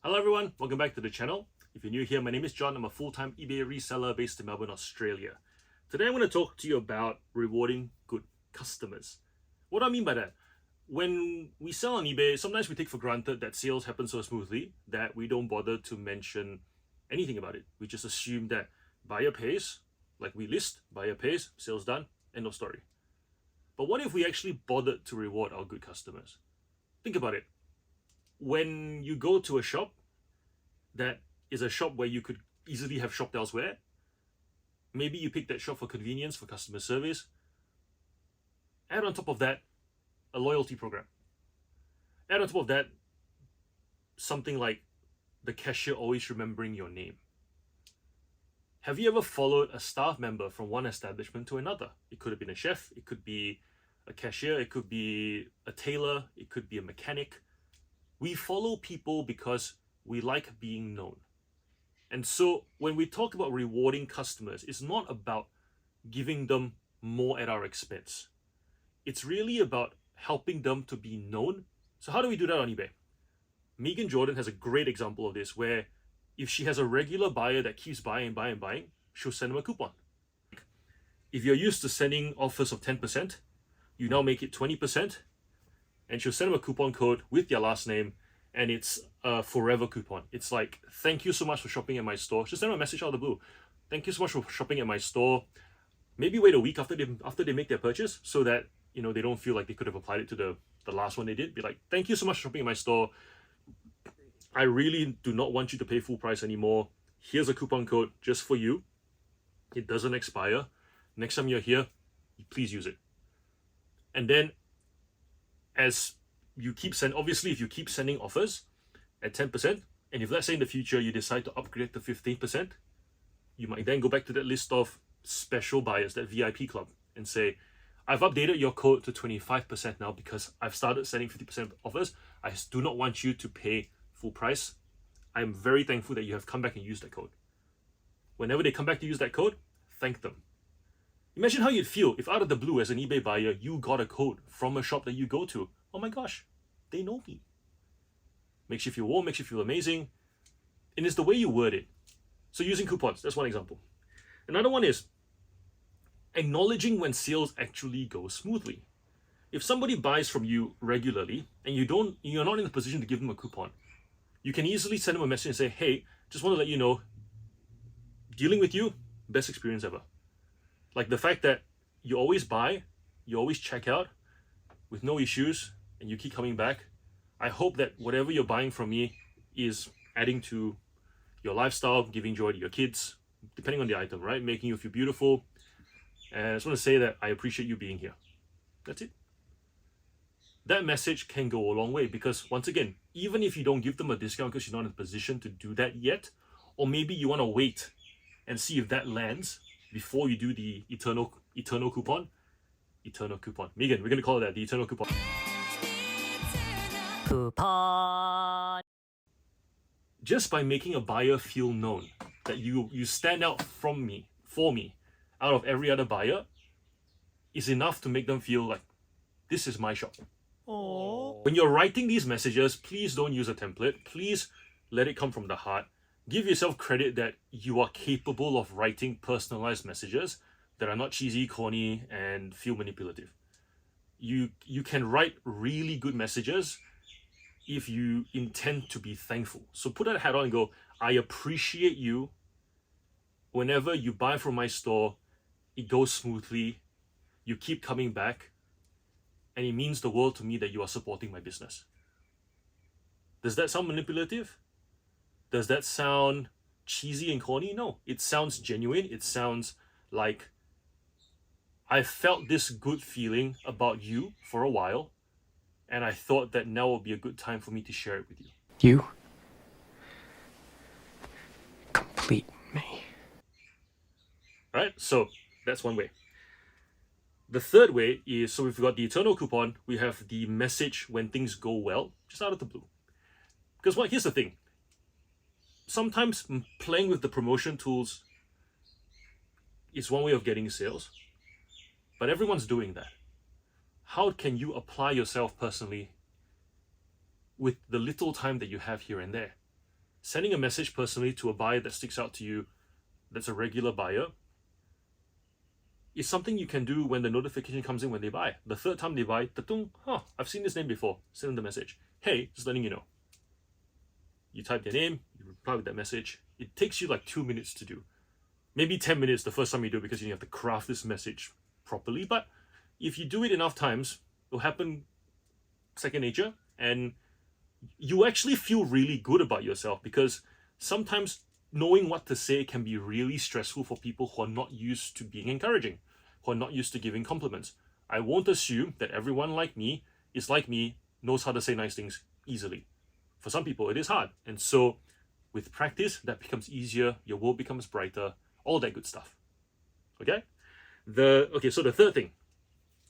Hello everyone, welcome back to the channel. If you're new here, my name is John. I'm a full-time eBay reseller based in Melbourne, Australia. Today I'm going to talk to you about rewarding good customers. What do I mean by that? When we sell on eBay, sometimes we take for granted that sales happen so smoothly that we don't bother to mention anything about it. We just assume that buyer pays, like we list, buyer pays, sales done, end of story. But what if we actually bothered to reward our good customers? Think about it. When you go to a shop that is a shop where you could easily have shopped elsewhere, maybe you pick that shop for convenience, for customer service. Add on top of that a loyalty program. Add on top of that something like the cashier always remembering your name. Have you ever followed a staff member from one establishment to another? It could have been a chef, it could be a cashier, it could be a tailor, it could be a mechanic. We follow people because we like being known. And so when we talk about rewarding customers, it's not about giving them more at our expense. It's really about helping them to be known. So how do we do that on eBay? Megan Jordan has a great example of this, where if she has a regular buyer that keeps buying, she'll send them a coupon. If you're used to sending offers of 10%, you now make it 20%, and she'll send them a coupon code with their last name, and it's a forever coupon. It's like, thank you so much for shopping at my store. Just send them a message out of the blue. Thank you so much for shopping at my store. Maybe wait a week after they make their purchase, so that they don't feel like they could have applied it to the last one they did. Be like, thank you so much for shopping at my store. I really do not want you to pay full price anymore. Here's a coupon code just for you. It doesn't expire. Next time you're here, please use it. And then as you keep obviously if you keep sending offers at 10%, and if let's say in the future you decide to upgrade to 15%, you might then go back to that list of special buyers, that VIP club, and say, I've updated your code to 25% now because I've started sending 50% offers. I do not want you to pay full price. I'm very thankful that you have come back and used that code. Whenever they come back to use that code, thank them. Imagine how you'd feel if out of the blue, as an eBay buyer, you got a code from a shop that you go to. Oh my gosh, they know me. Makes you feel warm, makes you feel amazing. And it's the way you word it. So using coupons, that's one example. Another one is acknowledging when sales actually go smoothly. If somebody buys from you regularly and you're not in a position to give them a coupon, you can easily send them a message and say, hey, just want to let you know, dealing with you, best experience ever. Like the fact that you always buy, you always check out with no issues, and you keep coming back. I hope that whatever you're buying from me is adding to your lifestyle, giving joy to your kids, depending on the item, right? Making you feel beautiful. And I just want to say that I appreciate you being here. That's it. That message can go a long way, because once again, even if you don't give them a discount because you're not in a position to do that yet, or maybe you want to wait and see if that lands before you do the eternal coupon. Megan, we're going to call it that, the eternal coupon. Coupon. Just by making a buyer feel known, that you stand out for me, out of every other buyer, is enough to make them feel like, this is my shop. Aww. When you're writing these messages, please don't use a template. Please let it come from the heart. Give yourself credit that you are capable of writing personalized messages that are not cheesy, corny, and feel manipulative. You can write really good messages if you intend to be thankful. So put that hat on and go, I appreciate you. Whenever you buy from my store, it goes smoothly. You keep coming back. And it means the world to me that you are supporting my business. Does that sound manipulative? Does that sound cheesy and corny? No, it sounds genuine. It sounds like I felt this good feeling about you for a while, and I thought that now would be a good time for me to share it with you. You complete me. Right? So that's one way. The third way is, so we've got the eternal coupon, we have the message when things go well, just out of the blue. Because here's the thing. Sometimes playing with the promotion tools is one way of getting sales, but everyone's doing that. How can you apply yourself personally with the little time that you have here and there? sending a message personally to a buyer that sticks out to you, that's a regular buyer, is something you can do when the notification comes in when they buy. The third time they buy, ta-tung, I've seen this name before. Send them the message. Hey, just letting you know. You type their name, you reply with that message. It takes you like 2 minutes to do. Maybe 10 minutes the first time you do it because you have to craft this message properly. But if you do it enough times, it'll happen second nature, and you actually feel really good about yourself, because sometimes knowing what to say can be really stressful for people who are not used to being encouraging, who are not used to giving compliments. I won't assume that everyone is like me, knows how to say nice things easily. For some people, it is hard. And so with practice, that becomes easier, your world becomes brighter, all that good stuff. Okay? So the third thing,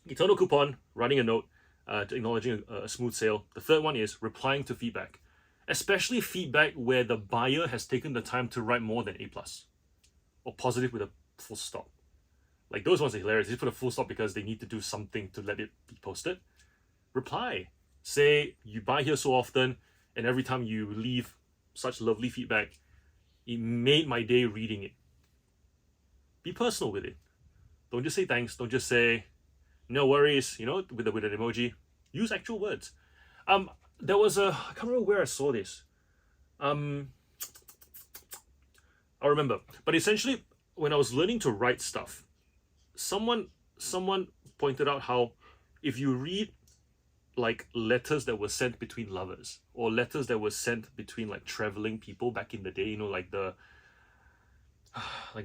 eternal coupon, writing a note, to acknowledging a smooth sale. The third one is replying to feedback, especially feedback where the buyer has taken the time to write more than A+, or positive with a full stop. Like those ones are hilarious. They just put a full stop because they need to do something to let it be posted. Reply. Say, you buy here so often, and every time you leave such lovely feedback, it made my day reading it. Be personal with it. Don't just say thanks. Don't just say no worries, with an emoji. Use actual words. There was I can't remember where I saw this. I'll remember. But essentially, when I was learning to write stuff, someone pointed out how if you read like letters that were sent between lovers, or letters that were sent between like traveling people back in the day, like the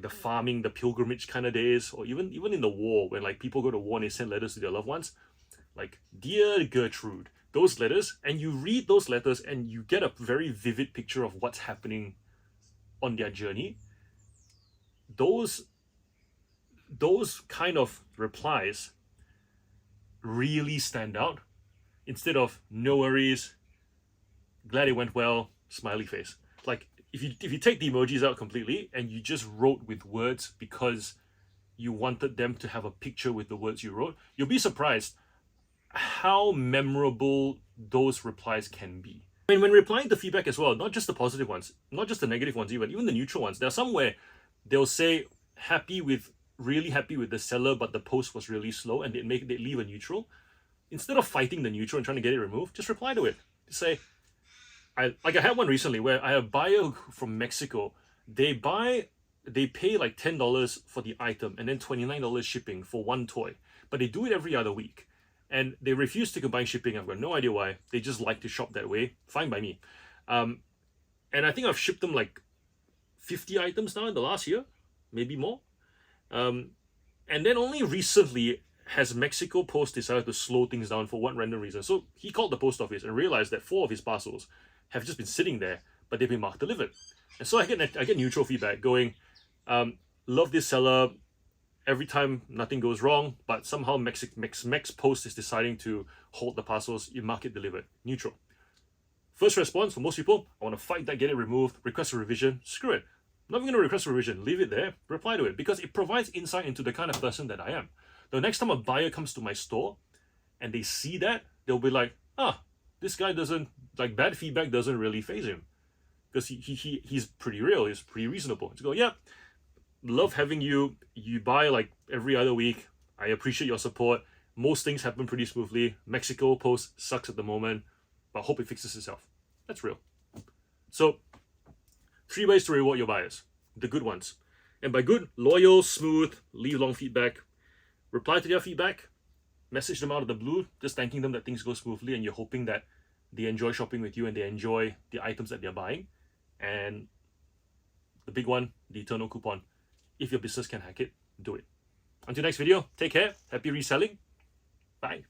farming, the pilgrimage kind of days, or even in the war, when like people go to war and they send letters to their loved ones, like Dear Gertrude, those letters, and you read those letters and you get a very vivid picture of what's happening on their journey. Those kind of replies really stand out, instead of no worries, glad it went well, smiley face. Like if you take the emojis out completely and you just wrote with words because you wanted them to have a picture with the words you wrote, you'll be surprised how memorable those replies can be. I mean, when replying to feedback as well, not just the positive ones, not just the negative ones, even the neutral ones. There are some where they'll say really happy with the seller, but the post was really slow, and they leave a neutral. Instead of fighting the neutral and trying to get it removed, just reply to it. Just say, I had one recently where I had a buyer from Mexico. They pay like $10 for the item and then $29 shipping for one toy, but they do it every other week, and they refuse to combine shipping. I've got no idea why. They just like to shop that way. Fine by me. And I think I've shipped them like 50 items now in the last year, maybe more. And then only recently has Mexico Post decided to slow things down for one random reason. So he called the post office and realized that 4 of his parcels have just been sitting there, but they've been marked delivered. And so I get neutral feedback going, love this seller. Every time nothing goes wrong, but somehow Mex Post is deciding to hold the parcels. You mark it delivered. Neutral. First response for most people, I want to fight that, get it removed, request a revision. Screw it. I'm not even going to request a revision. Leave it there. Reply to it, because it provides insight into the kind of person that I am. The next time a buyer comes to my store and they see that, they'll be like, this guy doesn't, like, bad feedback doesn't really faze him, because he's pretty real, he's pretty reasonable. To go, yeah, love having you buy like every other week, I appreciate your support, most things happen pretty smoothly, Mexico Post sucks at the moment, but hope it fixes itself. That's real. So 3 ways to reward your buyers, the good ones. And by good, loyal, smooth, leave long feedback, reply to their feedback, message them out of the blue, just thanking them that things go smoothly, and you're hoping that they enjoy shopping with you and they enjoy the items that they're buying. And the big one, the eternal coupon. If your business can hack it, do it. Until next video, take care, happy reselling, bye.